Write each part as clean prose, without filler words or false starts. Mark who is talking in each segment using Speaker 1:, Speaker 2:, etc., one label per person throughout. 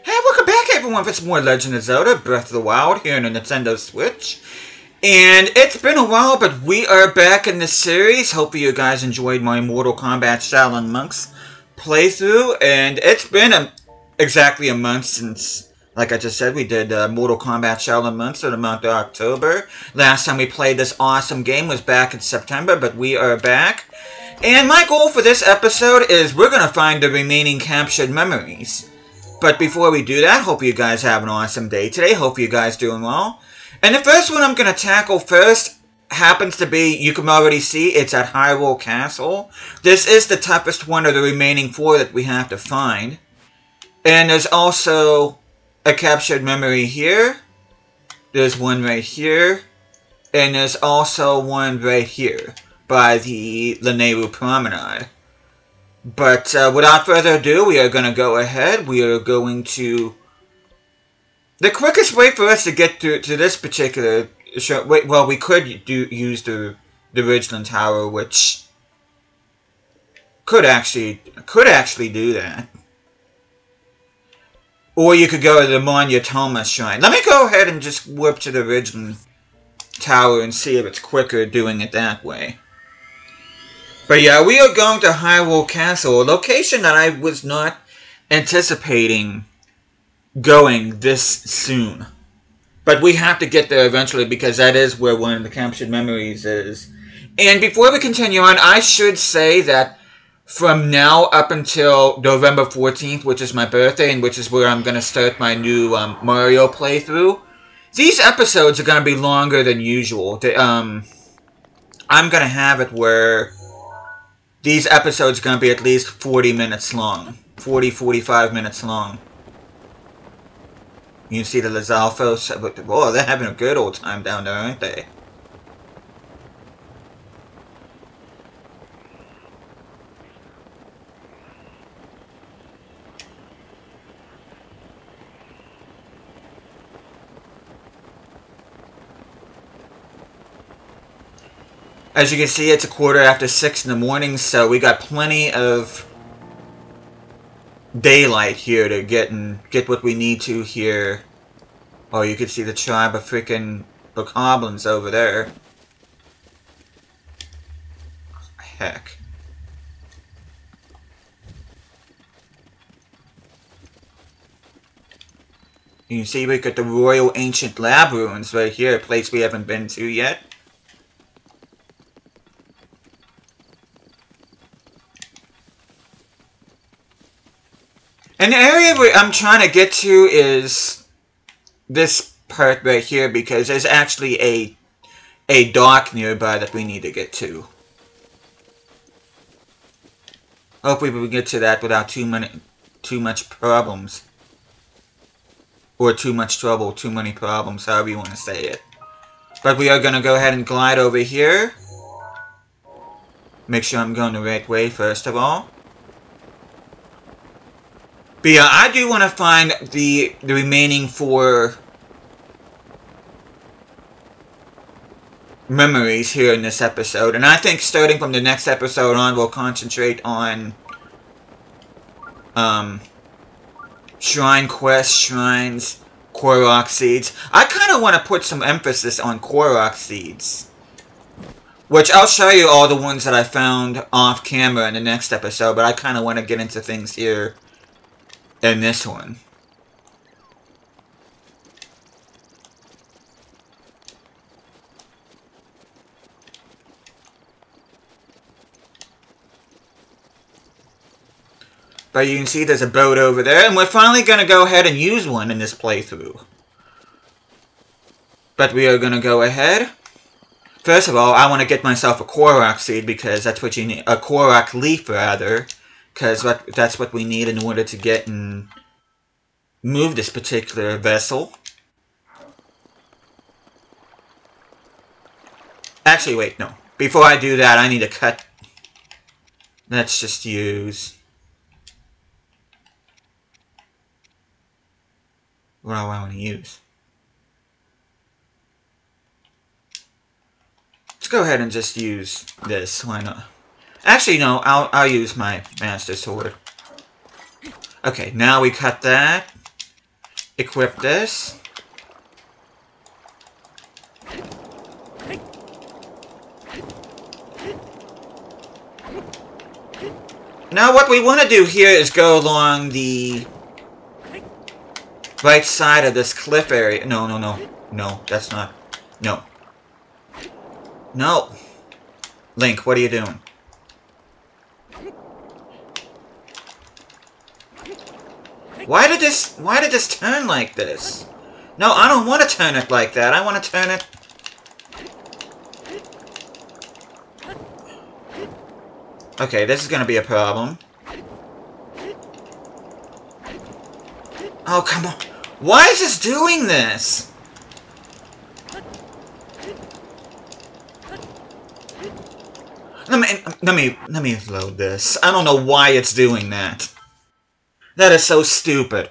Speaker 1: Hey, welcome back everyone for some more Legend of Zelda Breath of the Wild here on the Nintendo Switch. And it's been a while, but we are back in this series. Hopefully you guys enjoyed my Mortal Kombat Shaolin Monks playthrough. And it's been exactly a month since, like I just said, we did Mortal Kombat Shaolin Monks for the month of October. Last time we played this awesome game was back in September, but we are back. And my goal for this episode is we're going to find the remaining captured memories. But before we do that, hope you guys have an awesome day today. Hope you guys doing well. And the first one I'm going to tackle first happens to be, you can already see, it's at Hyrule Castle. This is the toughest one of the remaining four that we have to find. And there's also a captured memory here. There's one right here. And there's also one right here by the Lanayru Promenade. But without further ado, we are going to go ahead. We are going to... The quickest way for us to get to this particular show... Well, we could use the Ridgeland Tower, which could actually do that. Or you could go to the Monya Toma Shrine. Let me go ahead and just whip to the Ridgeland Tower and see if it's quicker doing it that way. But yeah, we are going to Hyrule Castle, a location that I was not anticipating going this soon. But we have to get there eventually because that is where one of the captured memories is. And before we continue on, I should say that from now up until November 14th, which is my birthday, and which is where I'm going to start my new Mario playthrough, these episodes are going to be longer than usual. I'm going to have it where... These episodes are going to be at least 40 minutes long. 45 minutes long. You can see the Lizalfos. Oh, they're having a good old time down there, aren't they? As you can see, it's 6:15 in the morning, so we got plenty of daylight here to get what we need to here. Oh, you can see the tribe of freaking bokoblins over there. Heck. You can see we got the Royal Ancient Lab Ruins right here, a place we haven't been to yet. And the area where I'm trying to get to is this part right here because there's actually a dock nearby that we need to get to. Hopefully we can get to that without too much problems. Or too much trouble, too many problems, however you want to say it. But we are going to go ahead and glide over here. Make sure I'm going the right way first of all. But yeah, I do want to find the remaining four memories here in this episode. And I think starting from the next episode on, we'll concentrate on Shrine Quest, Shrines, Korok Seeds. I kind of want to put some emphasis on Korok Seeds. Which I'll show you all the ones that I found off camera in the next episode. But I kind of want to get into things here in this one. But you can see there's a boat over there, and we're finally going to go ahead and use one in this playthrough. But we are going to go ahead. First of all, I want to get myself a Korok seed because that's what you need. A Korok leaf, rather. Because that's what we need in order to get and move this particular vessel. Actually, wait, no. Before I do that, I need to cut. Let's just use... What do I want to use? Let's go ahead and just use this. Why not? Actually, no. I'll use my Master Sword. Okay, now we cut that. equip this. Now what we want to do here is go along the right side of this cliff area. No, no, no. No, that's not. No. No. Link, what are you doing? Why did this turn like this? No, I don't want to turn it like that. I want to turn it... Okay, this is gonna be a problem. Oh, come on. Why is this doing this? Let me load this. I don't know why it's doing that. That is so stupid.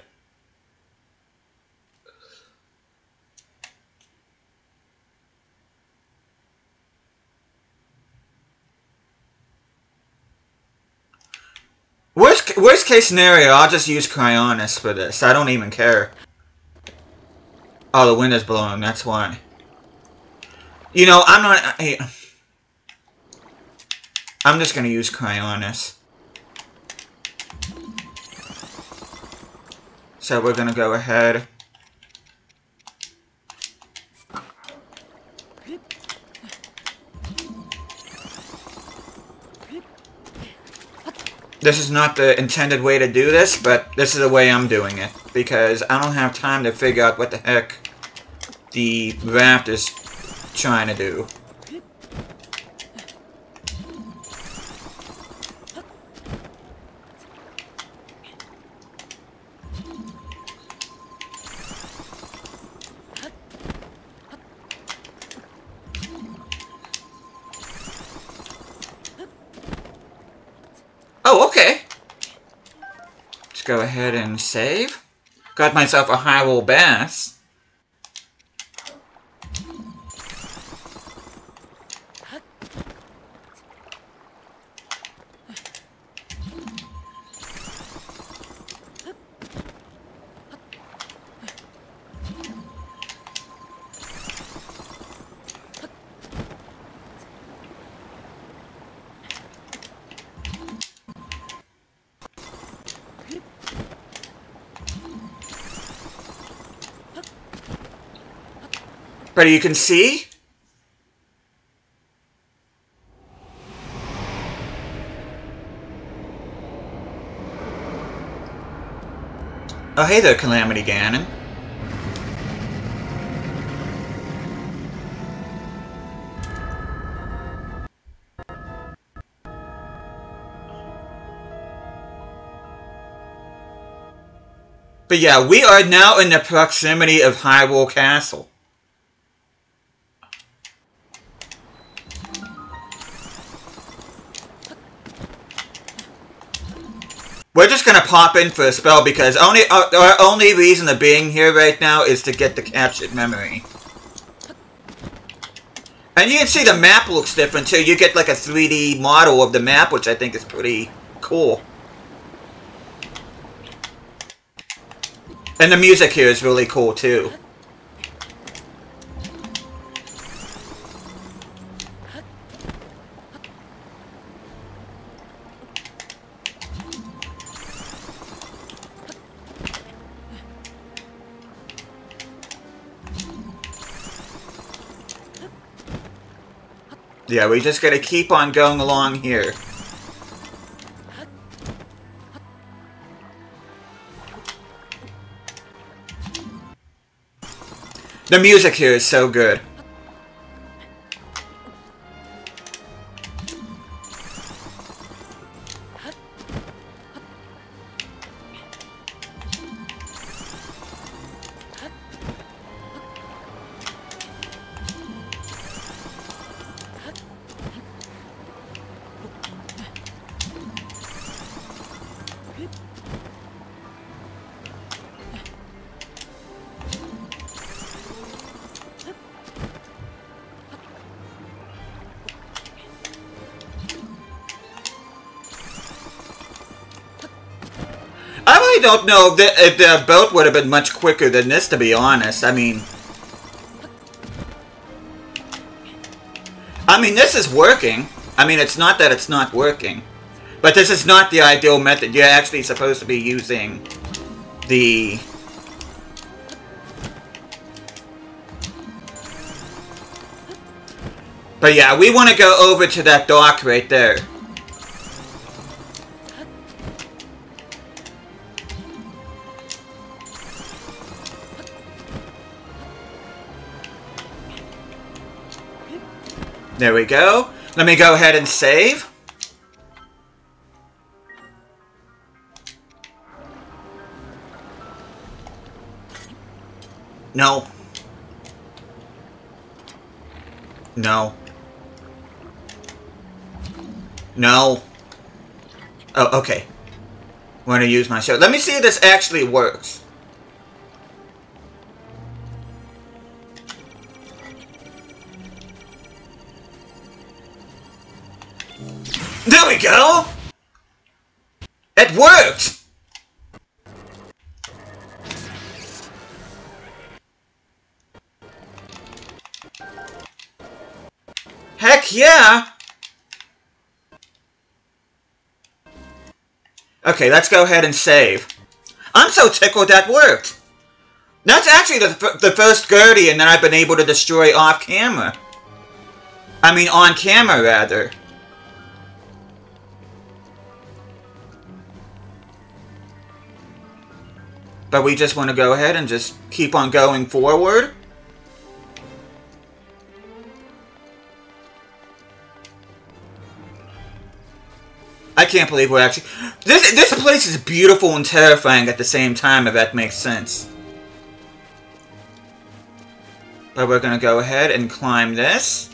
Speaker 1: Worst case scenario, I'll just use Cryonis for this. I don't even care. Oh, the wind is blowing, that's why. You know, I'm just gonna use Cryonis. So we're gonna go ahead. This is not the intended way to do this, but this is the way I'm doing it. Because I don't have time to figure out what the heck the raft is trying to do. Oh, okay. Let's go ahead and save. Got myself a Hyrule Bass. But you can see. Oh, hey there, Calamity Ganon. But yeah, we are now in the proximity of Hyrule Castle. We're just gonna pop in for a spell because our only reason of being here right now is to get the captured memory. And you can see the map looks different too. You get like a 3D model of the map, which I think is pretty cool. And the music here is really cool too. Yeah, we just gotta keep on going along here. The music here is so good. don't know if the boat would have been much quicker than this, to be honest. I mean, this is working. I mean, it's not that it's not working. But this is not the ideal method. You're actually supposed to be using the... But yeah, we want to go over to that dock right there. There we go. Let me go ahead and save. No. No. No. Oh, okay. I'm going to use my show. Let me see if this actually works. There we go! It worked! Heck yeah! Okay, let's go ahead and save. I'm so tickled that worked! That's actually the first Guardian that I've been able to destroy off camera. I mean, on camera, rather. But we just want to go ahead and just keep on going forward. I can't believe we're actually... This place is beautiful and terrifying at the same time, if that makes sense. But we're going to go ahead and climb this.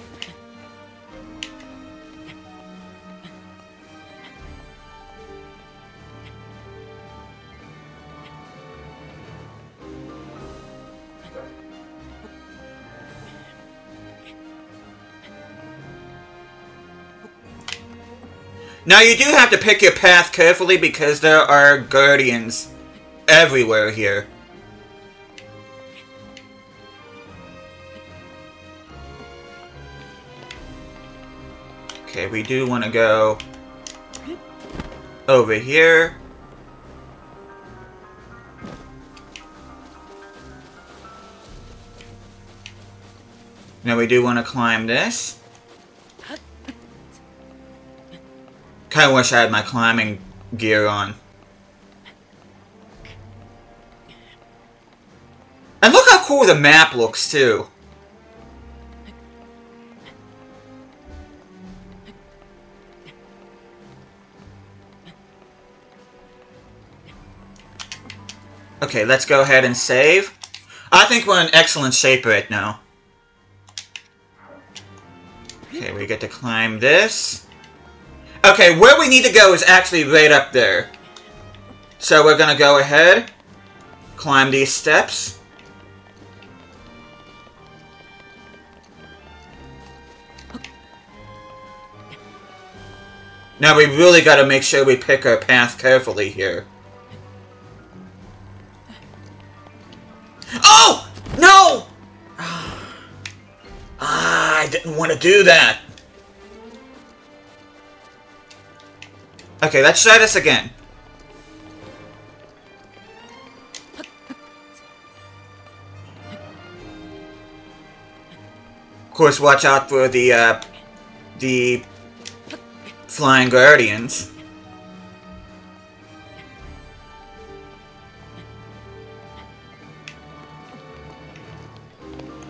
Speaker 1: Now, you do have to pick your path carefully because there are Guardians everywhere here. Okay, we do want to go over here. Now, we do want to climb this. Kinda wish I had my climbing gear on. And look how cool the map looks, too. Okay, let's go ahead and save. I think we're in excellent shape right now. Okay, we get to climb this. Okay, where we need to go is actually right up there. So we're gonna go ahead, climb these steps. Now we really gotta make sure we pick our path carefully here. Oh! No! I didn't want to do that. Okay, let's try this again. Of course, watch out for the Flying Guardians.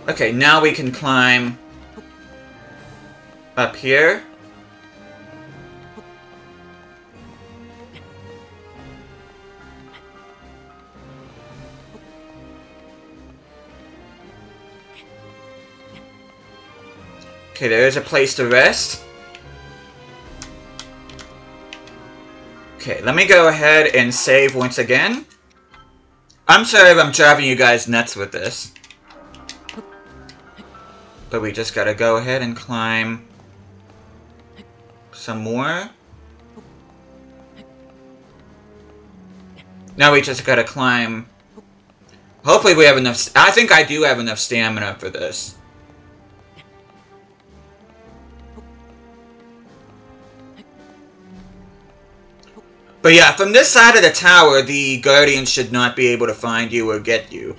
Speaker 1: Okay, now we can climb up here. Okay, there is a place to rest. Okay, let me go ahead and save once again. I'm sorry if I'm driving you guys nuts with this. But we just gotta go ahead and climb some more. Now we just gotta climb. Hopefully we have enough... I think I do have enough stamina for this. But yeah, from this side of the tower, the Guardians should not be able to find you or get you.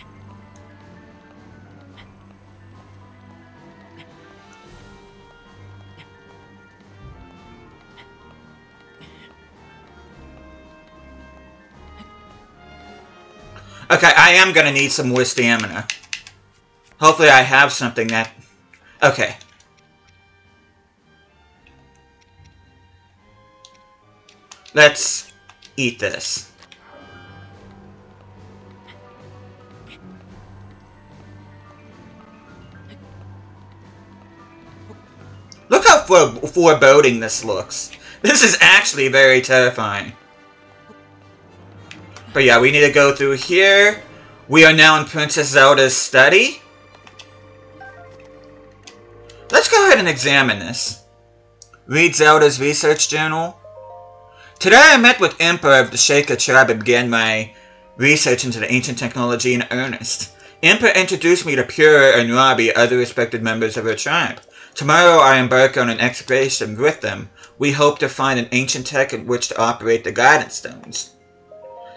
Speaker 1: Okay, I am gonna need some more stamina. Hopefully I have something that... Okay. Let's eat this. Look how foreboding this looks. This is actually very terrifying. But yeah, we need to go through here. We are now in Princess Zelda's study. Let's go ahead and examine this. Read Zelda's research journal. Today I met with Emperor of the Sheikah tribe and began my research into the ancient technology in earnest. Emperor introduced me to Pura and Robbie, other respected members of her tribe. Tomorrow I embark on an expedition with them. We hope to find an ancient tech in which to operate the guidance stones.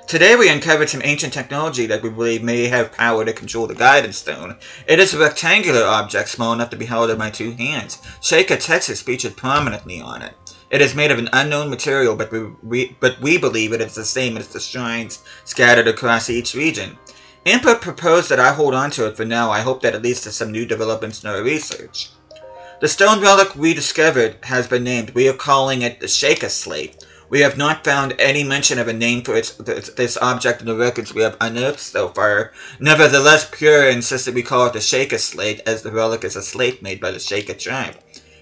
Speaker 1: Today we uncovered some ancient technology that we believe may have power to control the guidance stone. It is a rectangular object small enough to be held in my two hands. Sheikah text is featured prominently on it. It is made of an unknown material, but we believe it is the same as the shrines scattered across each region. Emperor proposed that I hold on to it for now. I hope that it leads to some new developments in our research. The stone relic we discovered has been named. We are calling it the Sheikah Slate. We have not found any mention of a name for this object in the records we have unearthed so far. Nevertheless, Pura insisted we call it the Sheikah Slate, as the relic is a slate made by the Sheikah tribe.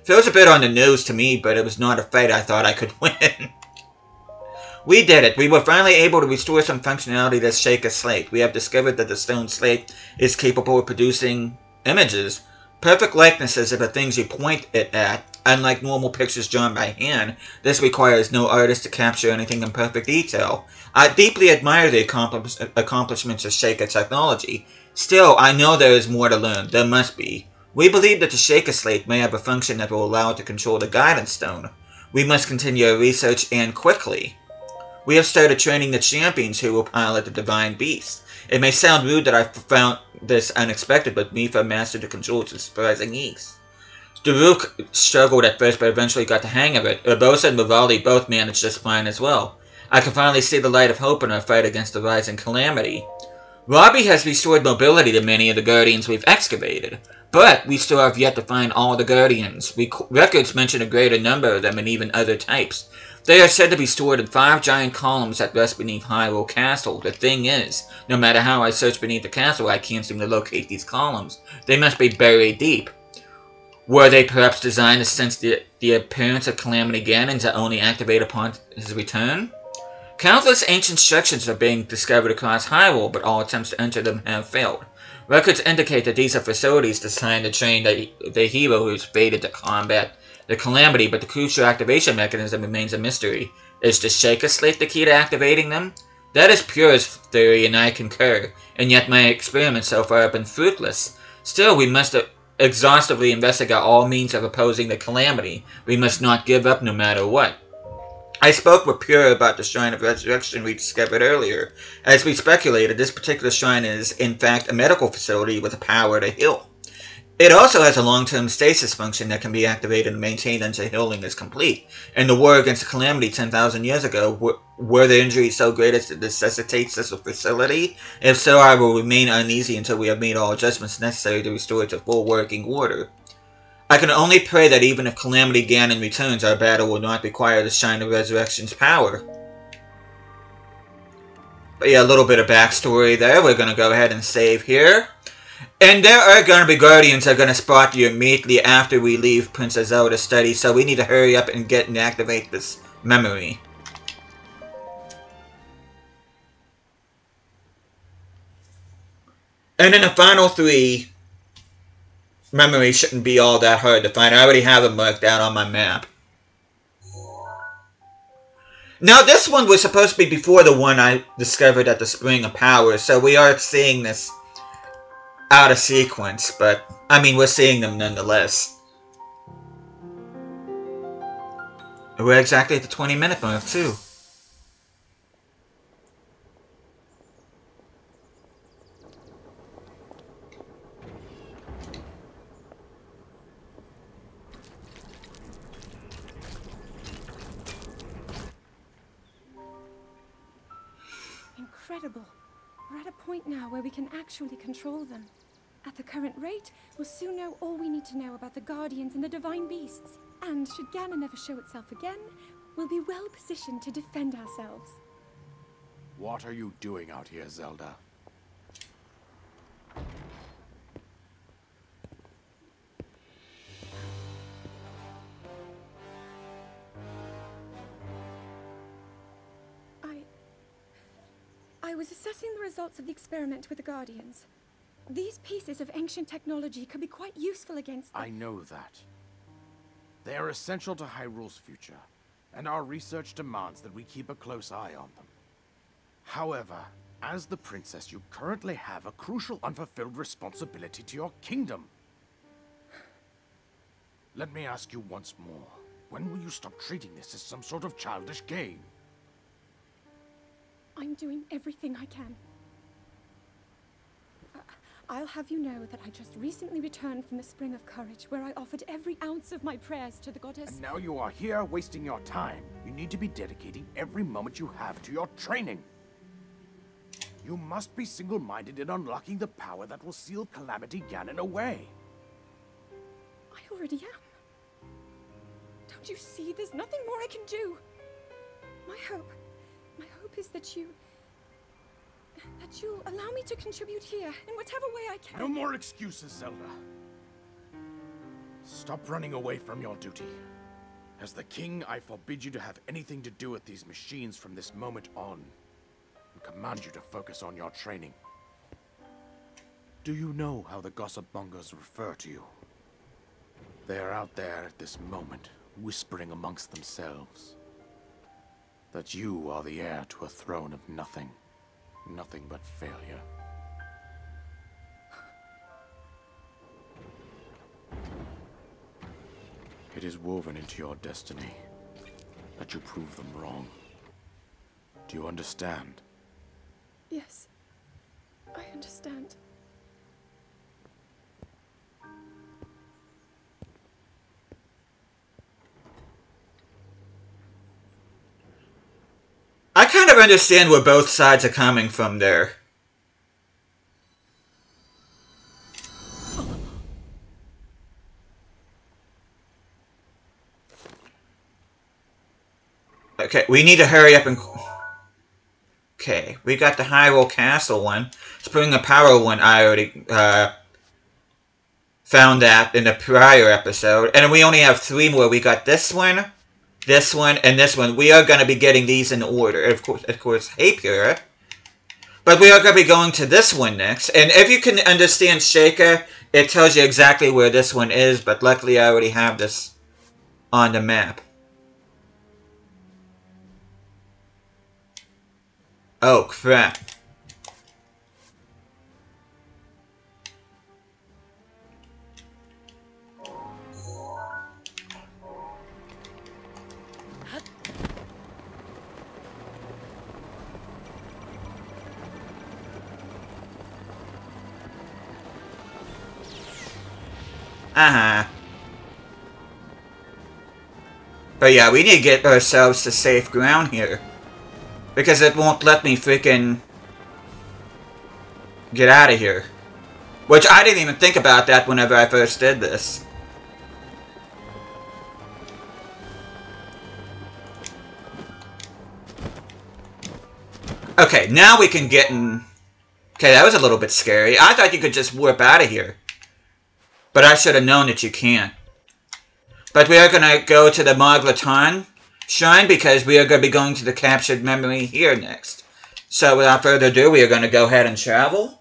Speaker 1: Feels a bit on the nose to me, but it was not a fight I thought I could win. We did it. We were finally able to restore some functionality to the Sheikah Slate. We have discovered that the stone slate is capable of producing images. Perfect likenesses of the things you point it at. Unlike normal pictures drawn by hand, this requires no artist to capture anything in perfect detail. I deeply admire the accomplishments of Sheikah technology. Still, I know there is more to learn. There must be. We believe that the Sheikah Slate may have a function that will allow it to control the guidance stone. We must continue our research, and quickly. We have started training the champions who will pilot the Divine Beast. It may sound rude that I found this unexpected, but Mipha mastered the controls with surprising ease. Daruk struggled at first, but eventually got the hang of it. Urbosa and Mavali both managed just fine as well. I can finally see the light of hope in our fight against the rising calamity. Robbie has restored mobility to many of the Guardians we've excavated, but we still have yet to find all the Guardians. Records mention a greater number of them and even other types. They are said to be stored in 5 giant columns that rest beneath Hyrule Castle. The thing is, no matter how I search beneath the castle, I can't seem to locate these columns. They must be buried deep. Were they perhaps designed to sense the appearance of Calamity Ganon to only activate upon his return? Countless ancient structures are being discovered across Hyrule, but all attempts to enter them have failed. Records indicate that these are facilities designed to train the hero who is fated to combat the Calamity, but the crucial activation mechanism remains a mystery. Is the Sheikah Slate the key to activating them? That is Pura's theory, and I concur, and yet my experiments so far have been fruitless. Still, we must exhaustively investigate all means of opposing the Calamity. We must not give up no matter what. I spoke with Pura about the Shrine of Resurrection we discovered earlier. As we speculated, this particular shrine is, in fact, a medical facility with the power to heal. It also has a long-term stasis function that can be activated and maintained until healing is complete. In the war against the Calamity 10,000 years ago, were the injuries so great as to necessitate such a facility? If so, I will remain uneasy until we have made all adjustments necessary to restore it to full working order. I can only pray that even if Calamity Ganon returns, our battle will not require the Shrine of Resurrection's power. But yeah, a little bit of backstory there. We're going to go ahead and save here. And there are going to be Guardians that are going to spot you immediately after we leave Princess Zelda's study, so we need to hurry up and get and activate this memory. And then the final 3 memories shouldn't be all that hard to find. I already have them marked out on my map. Now, this one was supposed to be before the one I discovered at the Spring of Power, so we are seeing this out of sequence, but, I mean, we're seeing them nonetheless. We're exactly at the 20-minute mark, too.
Speaker 2: Incredible. We're at a point now where we can actually control them. At the current rate, we'll soon know all we need to know about the Guardians and the Divine Beasts. And should Ganon ever show itself again, we'll be well positioned to defend ourselves.
Speaker 3: What are you doing out here, Zelda?
Speaker 2: I was assessing the results of the experiment with the Guardians. These pieces of ancient technology could be quite useful against them.
Speaker 3: I know that. They are essential to Hyrule's future, and our research demands that we keep a close eye on them. However, as the princess, you currently have a crucial unfulfilled responsibility to your kingdom. Let me ask you once more, when will you stop treating this as some sort of childish game?
Speaker 2: I'm doing everything I can. I'll have you know that I just recently returned from the Spring of Courage, where I offered every ounce of my prayers to the goddess.
Speaker 3: And now you are here wasting your time. You need to be dedicating every moment you have to your training. You must be single-minded in unlocking the power that will seal Calamity Ganon away.
Speaker 2: I already am. Don't you see? There's nothing more I can do. My hope is that you'll allow me to contribute here in whatever way I can.
Speaker 3: No more excuses, Zelda. Stop running away from your duty. As the king, I forbid you to have anything to do with these machines from this moment on, and command you to focus on your training. Do you know how the gossip mongers refer to you? They are out there at this moment, whispering amongst themselves that you are the heir to a throne of nothing. Nothing but failure. It is woven into your destiny that you prove them wrong. Do you understand?
Speaker 2: Yes, I understand.
Speaker 1: I kind of understand where both sides are coming from there. Okay, we need to hurry up and... Okay, we got the Hyrule Castle one. Spring of Power one I already found that in the prior episode. And we only have 3 more. We got this one, and this one. We are going to be getting these in order. Of course, hey, Pura. But we are going to be going to this one next. And if you can understand Sheikah, it tells you exactly where this one is. But luckily, I already have this on the map. Oh, crap. But yeah, we need to get ourselves to safe ground here. Because it won't let me freaking get out of here. Which I didn't even think about that whenever I first did this. Okay, now we can get in... Okay, that was a little bit scary. I thought you could just warp out of here. But I should have known that you can't. But we are going to go to the Moglaton Shrine because we are going to be going to the captured memory here next. So without further ado, we are going to go ahead and travel.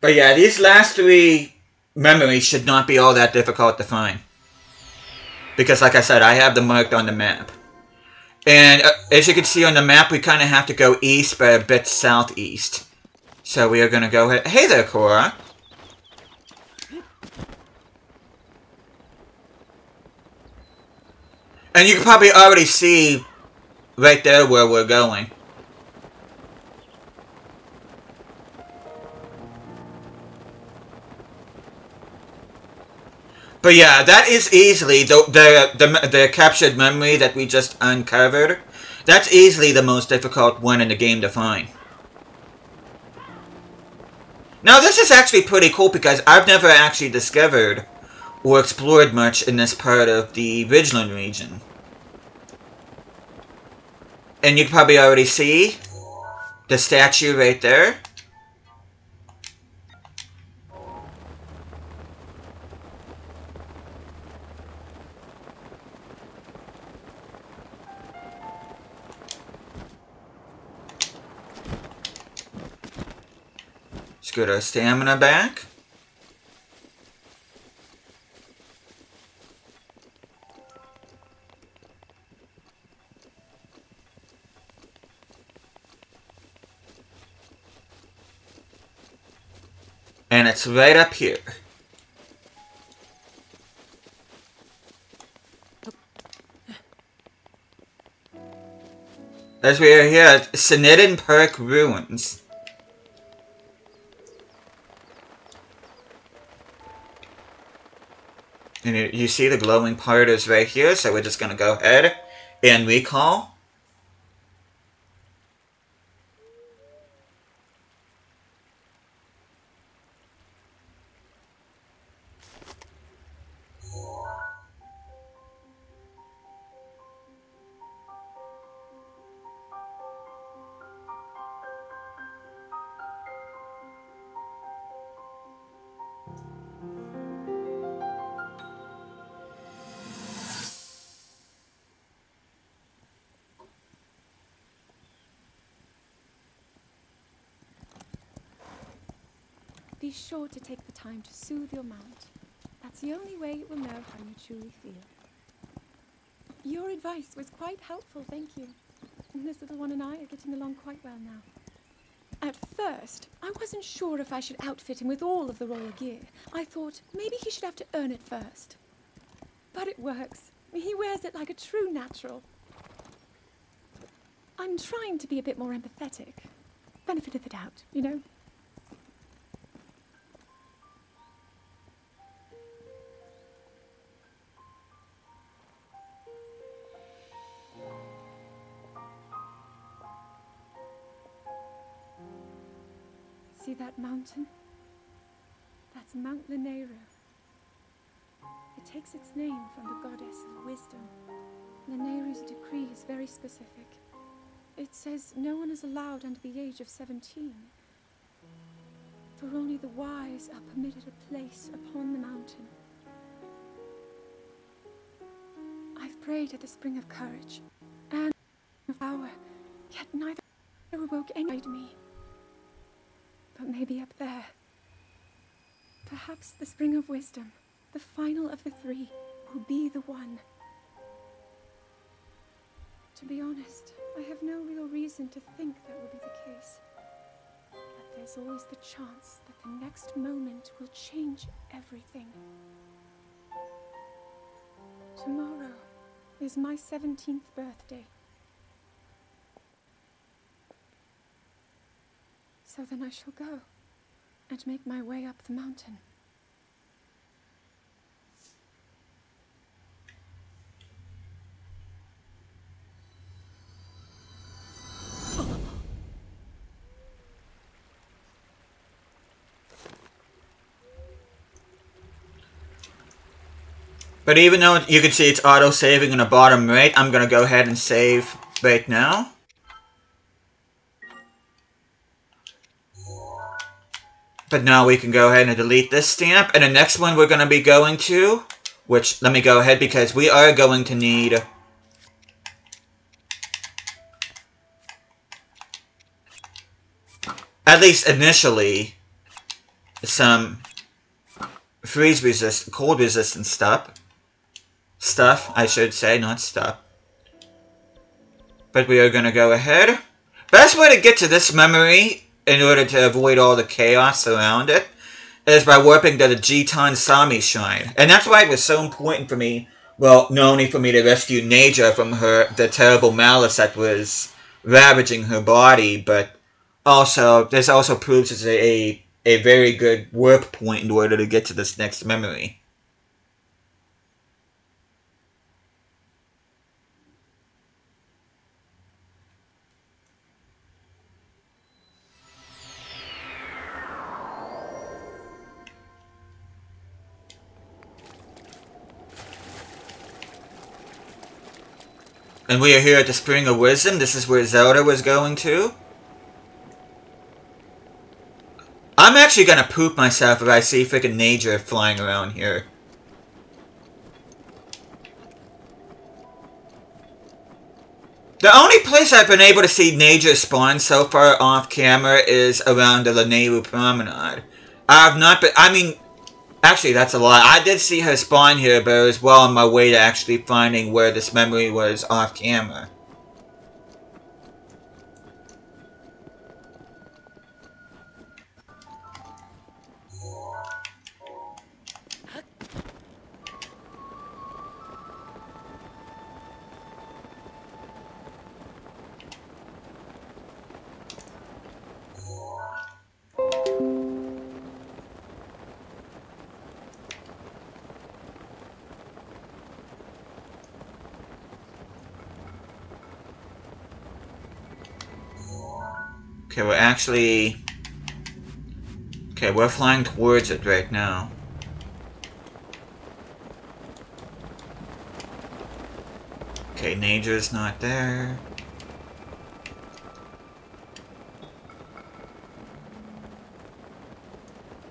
Speaker 1: But yeah, these last 3 memories should not be all that difficult to find. Because like I said, I have them marked on the map. And as you can see on the map, we kind of have to go east, but a bit southeast. So we are going to go ahead. Hey there, Cora. And you can probably already see right there where we're going. But yeah, that is easily the captured memory that we just uncovered. That's easily the most difficult one in the game to find. Now this is actually pretty cool because I've never actually discovered or explored much in this part of the Ridgeland region. And you can probably already see the statue right there. Let's get our stamina back. And it's right up here. As we are here at Snedden Park Ruins. And you see the glowing part is right here, so we're just going to go ahead and recall.
Speaker 2: Be sure to take the time to soothe your mount. That's the only way it will know how you truly feel. Your advice was quite helpful, thank you. This little one and I are getting along quite well now. At first, I wasn't sure if I should outfit him with all of the royal gear. I thought maybe he should have to earn it first. But it works. He wears it like a true natural. I'm trying to be a bit more empathetic. Benefit of the doubt, you know? See that mountain? That's Mount Lanayru. It takes its name from the goddess of wisdom. Lanayru's decree is very specific. It says no one is allowed under the age of 17. For only the wise are permitted a place upon the mountain. I've prayed at the Spring of Courage and of Power, yet neither awoke any to me. But maybe up there, perhaps the Spring of Wisdom, the final of the 3, will be the one. To be honest, I have no real reason to think that will be the case. But there's always the chance that the next moment will change everything. Tomorrow is my 17th birthday. So then I shall go and make my way up the mountain.
Speaker 1: But even though you can see it's auto-saving in the bottom right, I'm going to go ahead and save right now. But now we can go ahead and delete this stamp. And the next one we're going to be going to, which, let me go ahead because we are going to need at least initially some cold resistant stuff, I should say, not stuff. But we are going to go ahead. Best way to get to this memory, in order to avoid all the chaos around it, is by warping to the Jitan Sami Shrine. And that's why it was so important for me, well, not only for me to rescue Neja from the terrible malice that was ravaging her body, but also, this also proves it's a very good warp point in order to get to this next memory. And we are here at the Spring of Wisdom. This is where Zelda was going to. I'm actually gonna poop myself if I see frickin' Neja flying around here. The only place I've been able to see Neja spawn so far off camera is around the Lanayru Promenade. I have not been, I mean, actually that's a lie. I did see her spawn here, but I was well on my way to actually finding where this memory was off camera. Okay, we're actually... Okay, we're flying towards it right now. Okay, Neja's not there.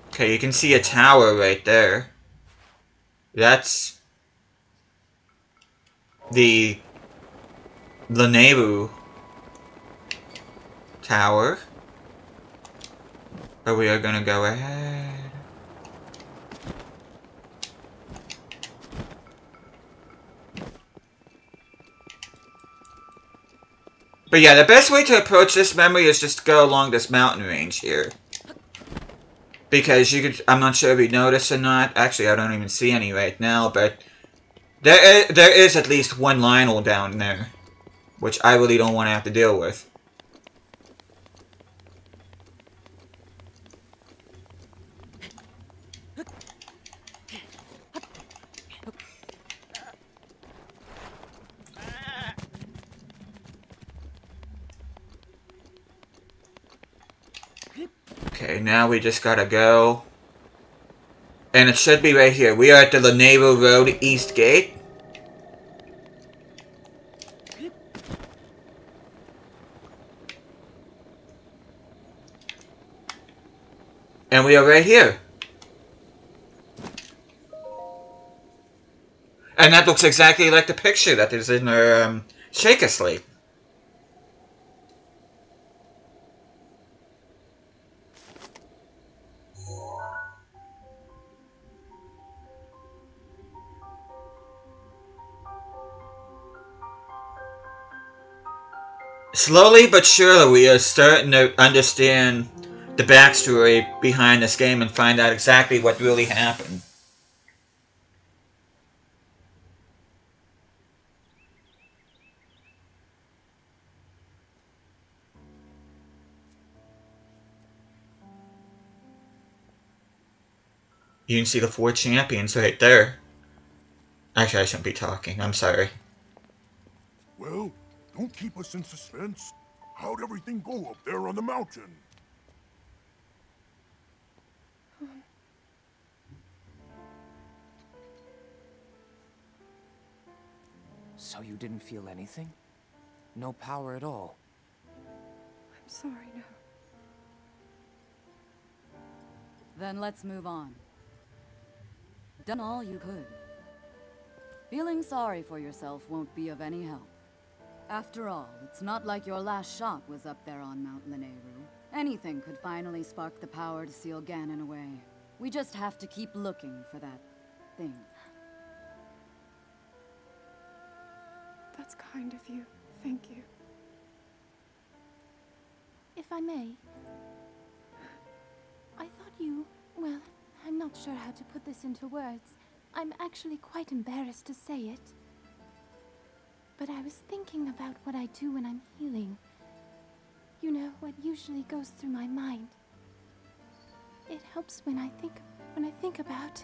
Speaker 1: Okay, you can see a tower right there. That's... the Lanayru Tower. But we are gonna go ahead. But yeah, the best way to approach this memory is just to go along this mountain range here. Because you could, I'm not sure if you noticed or not. Actually, I don't even see any right now, but there is at least one Lionel down there, which I really don't want to have to deal with. Okay, now we just gotta go. And it should be right here. We are at the Lanayru Road East Gate. And we are right here. And that looks exactly like the picture that is in our Sheikah slate. Slowly but surely we are starting to understand the backstory behind this game and find out exactly what really happened. You can see the 4 champions right there. Actually, I shouldn't be talking. I'm sorry.
Speaker 4: Well, don't keep us in suspense. How'd everything go up there on the mountain?
Speaker 5: So you didn't feel anything? No power at all?
Speaker 2: I'm sorry, no.
Speaker 6: Then let's move on. Done all you could. Feeling sorry for yourself won't be of any help. After all, it's not like your last shot was up there on Mount Lanayru. Anything could finally spark the power to seal Ganon away. We just have to keep looking for that thing.
Speaker 2: That's kind of you. Thank you.
Speaker 7: If I may, I thought you... well, I'm not sure how to put this into words. I'm actually quite embarrassed to say it. But I was thinking about what I do when I'm healing. You know, what usually goes through my mind. It helps when I think about...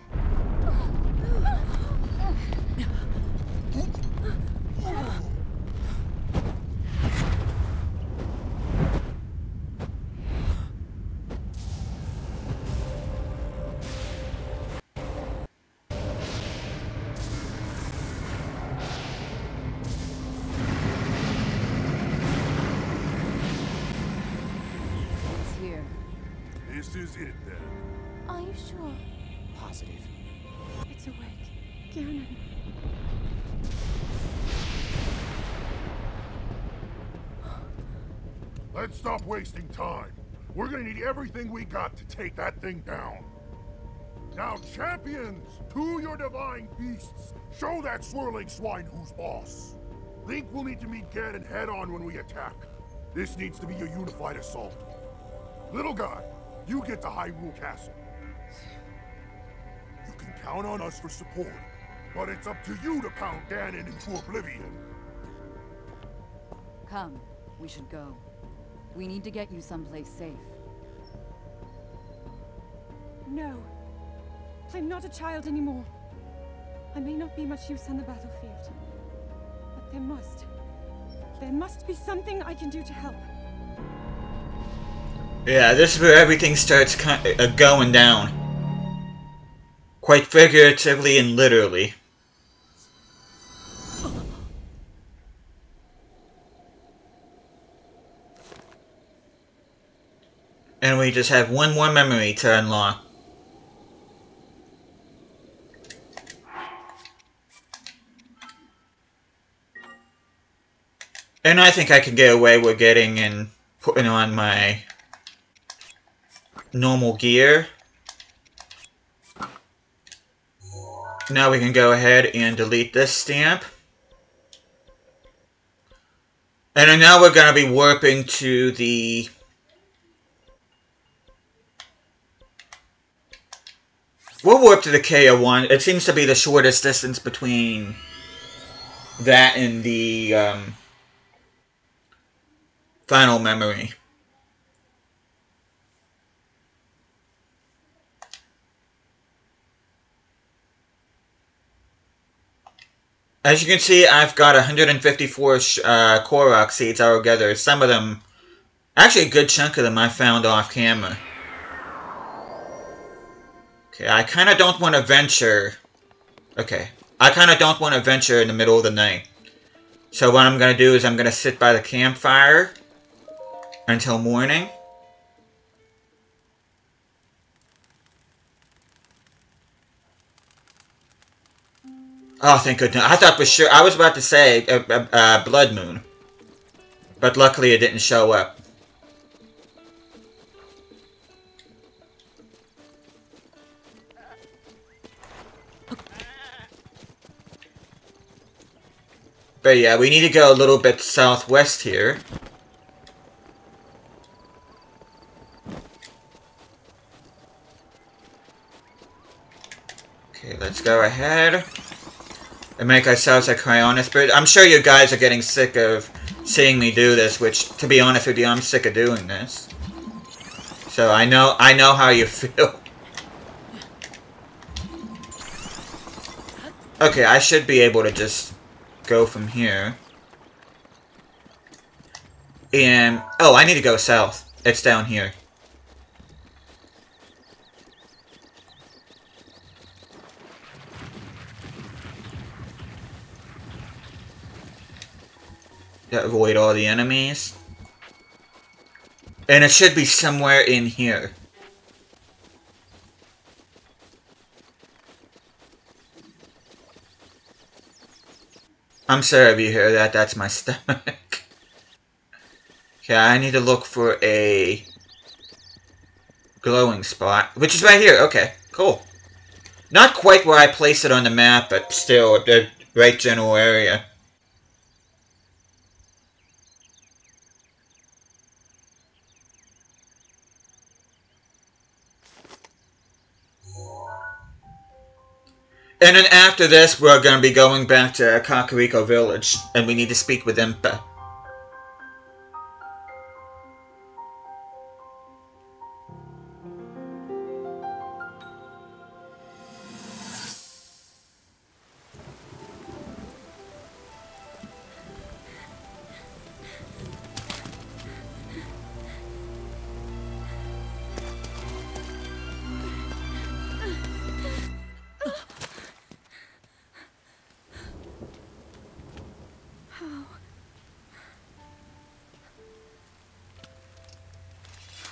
Speaker 4: This is it, then.
Speaker 7: Are you sure?
Speaker 5: Positive.
Speaker 2: It's awake. Ganon.
Speaker 4: Let's stop wasting time. We're gonna need everything we got to take that thing down. Now, champions, to your divine beasts, show that swirling swine who's boss. Link will need to meet Ganon head-on when we attack. This needs to be a unified assault. Little guy, you get to Hyrule Castle. You can count on us for support, but it's up to you to pound Ganon into oblivion.
Speaker 6: Come, we should go. We need to get you someplace safe.
Speaker 2: No. I'm not a child anymore. I may not be much use on the battlefield, but there must be something I can do to help.
Speaker 1: Yeah, this is where everything starts going down. Quite figuratively and literally. And we just have one more memory to unlock. And I think I can get away with getting and putting on my normal gear. Now we can go ahead and delete this stamp. And now we're going to be warping to the... We'll warp to the KO1. It seems to be the shortest distance between that and the final memory. As you can see, I've got 154 Korok seeds altogether. Some of them, actually a good chunk of them I found off camera. Okay, I kind of don't want to venture. Okay, I kind of don't want to venture in the middle of the night. So what I'm going to do is I'm going to sit by the campfire until morning. Oh, thank goodness. I thought for sure, I was about to say Blood Moon. But luckily it didn't show up. But yeah, we need to go a little bit southwest here. Okay, let's go ahead and make ourselves a Cryonis Spirit. I'm sure you guys are getting sick of seeing me do this, which, to be honest with you, I'm sick of doing this. So I know how you feel. Okay, I should be able to just go from here. And, oh, I need to go south. It's down here. To avoid all the enemies. And it should be somewhere in here. I'm sorry if you hear that. That's my stomach. Okay, I need to look for a glowing spot, which is right here. Okay, cool. Not quite where I placed it on the map, but still the right general area. And then after this, we're going to be going back to Kakariko Village, and we need to speak with Impa.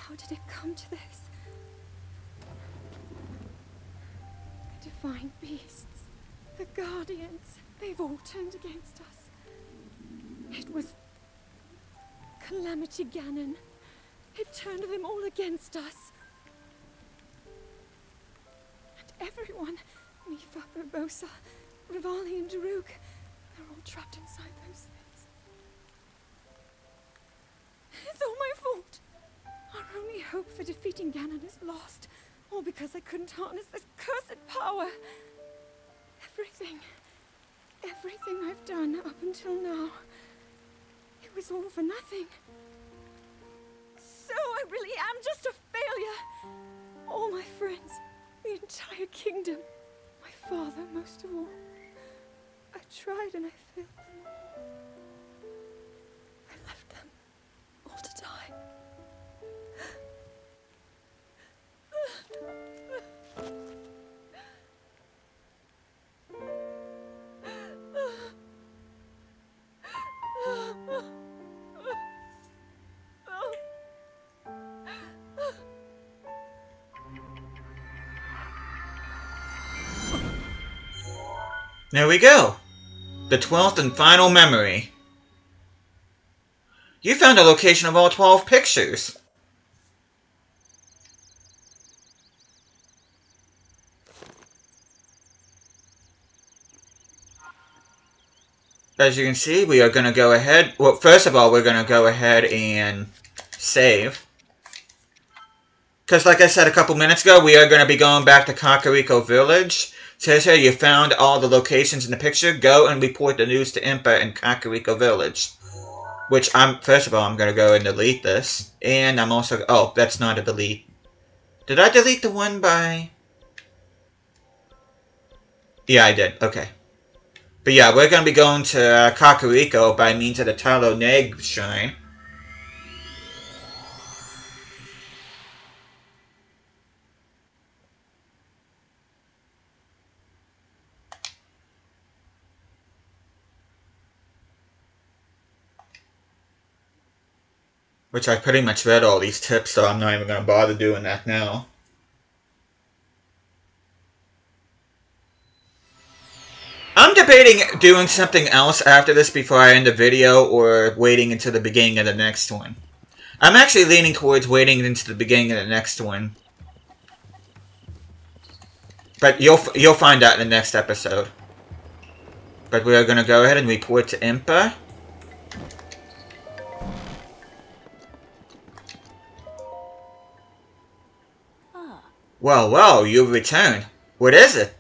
Speaker 2: How did it come to this? The Divine Beasts, the Guardians, they've all turned against us. It was Calamity Ganon. It turned them all against us. And everyone, Mipha, Urbosa, Revali and Daruk, they're all trapped inside those things. It's all my fault. Our only hope for defeating Ganon is lost, all because I couldn't harness this cursed power. Everything I've done up until now, it was all for nothing. So I really am just a failure. All my friends, the entire kingdom, my father most of all. I tried and I failed them all. I left them all to die.
Speaker 1: There we go. The 12th and final memory. You found the location of all 12 pictures. As you can see, we are going to go ahead. Well, first of all, we're going to go ahead and save. Because like I said a couple minutes ago, we are going to be going back to Kakariko Village. It says here, you found all the locations in the picture. Go and report the news to Impa in Kakariko Village. Which, first of all, I'm going to go and delete this. And I'm also... Oh, that's not a delete. Did I delete the one by... Yeah, I did. Okay. But yeah, we're going to be going to Kakariko by means of the Talo Neg Shrine. Which I pretty much read all these tips, so I'm not even going to bother doing that now. I'm debating doing something else after this before I end the video, or waiting until the beginning of the next one. I'm actually leaning towards waiting into the beginning of the next one. But you'll find out in the next episode. But we are going to go ahead and report to Impa. Well, well, you've returned. What is it?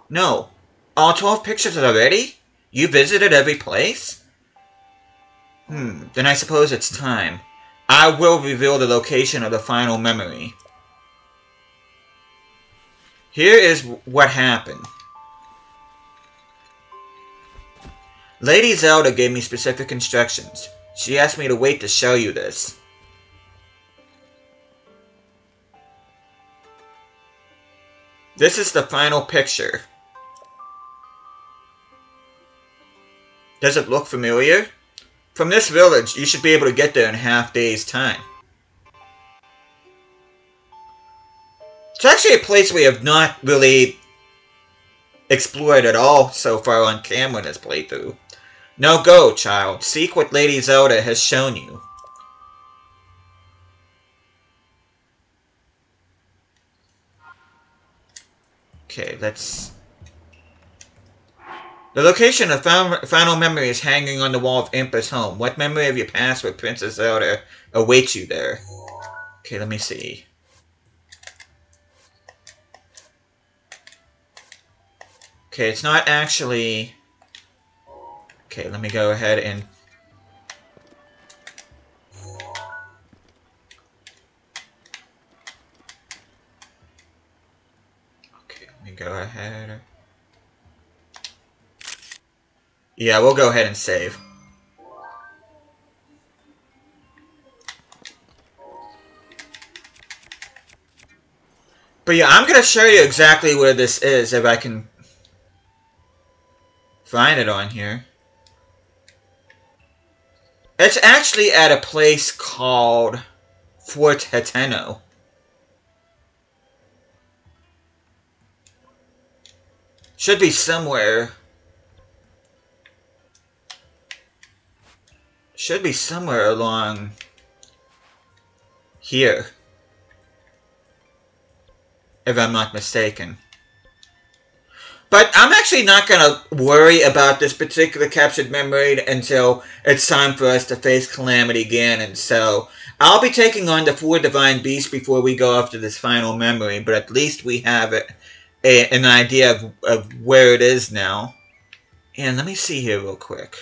Speaker 1: No. All 12 pictures already? You visited every place? Then I suppose it's time. I will reveal the location of the final memory. Here is what happened. Lady Zelda gave me specific instructions. She asked me to wait to show you this. This is the final picture. Does it look familiar? From this village, you should be able to get there in a half-day's time. It's actually a place we have not really explored at all so far on camera in this playthrough. Now go, child. Seek what Lady Zelda has shown you. Okay, let's... The location of final memory is hanging on the wall of Impa's home. What memory of your past with Princess Zelda awaits you there? Okay, let me see. Okay, it's not actually... Okay, let me go ahead and... Okay, let me go ahead... Yeah, we'll go ahead and save. But yeah, I'm going to show you exactly where this is, if I can find it on here. It's actually at a place called Fort Hateno. Should be somewhere... Should be somewhere along here, if I'm not mistaken. But I'm actually not going to worry about this particular captured memory until it's time for us to face Calamity Ganon. So I'll be taking on the 4 Divine Beasts before we go after this final memory, but at least we have an idea of where it is now. And let me see here real quick.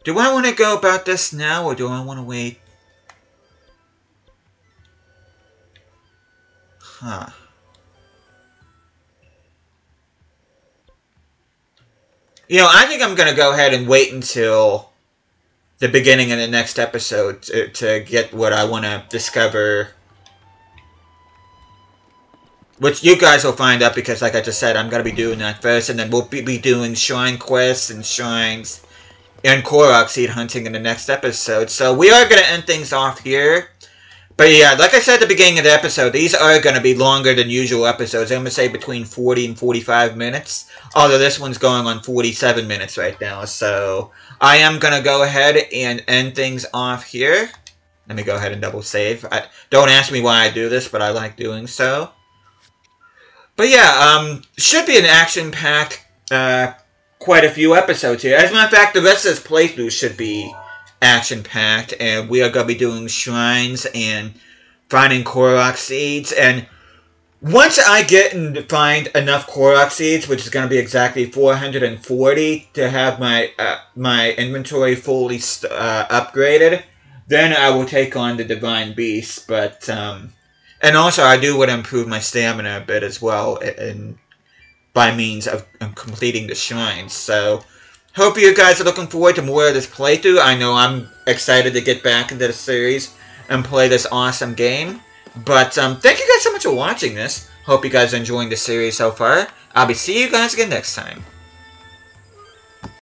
Speaker 1: Do I want to go about this now, or do I want to wait? Huh. You know, I think I'm going to go ahead and wait until the beginning of the next episode to get what I want to discover. Which you guys will find out because, like I just said, I'm going to be doing that first, and then we'll be doing shrine quests and shrines and Korok seed hunting in the next episode. So we are going to end things off here. But yeah, like I said at the beginning of the episode, these are going to be longer than usual episodes. I'm going to say between 40 and 45 minutes. Although this one's going on 47 minutes right now. So I am going to go ahead and end things off here. Let me go ahead and double save. Don't ask me why I do this, but I like doing so. But yeah, should be an action-packed quite a few episodes here. As a matter of fact, the rest of this playthrough should be action-packed, and we are going to be doing shrines and finding Korok seeds. And once I get and find enough Korok seeds, which is going to be exactly 440 to have my inventory fully upgraded, then I will take on the Divine Beasts. But and also I do want to improve my stamina a bit as well, and by means of completing the shrines. So, hope you guys are looking forward to more of this playthrough. I know I'm excited to get back into the series and play this awesome game. But, thank you guys so much for watching this. Hope you guys are enjoying the series so far. I'll be seeing you guys again next time.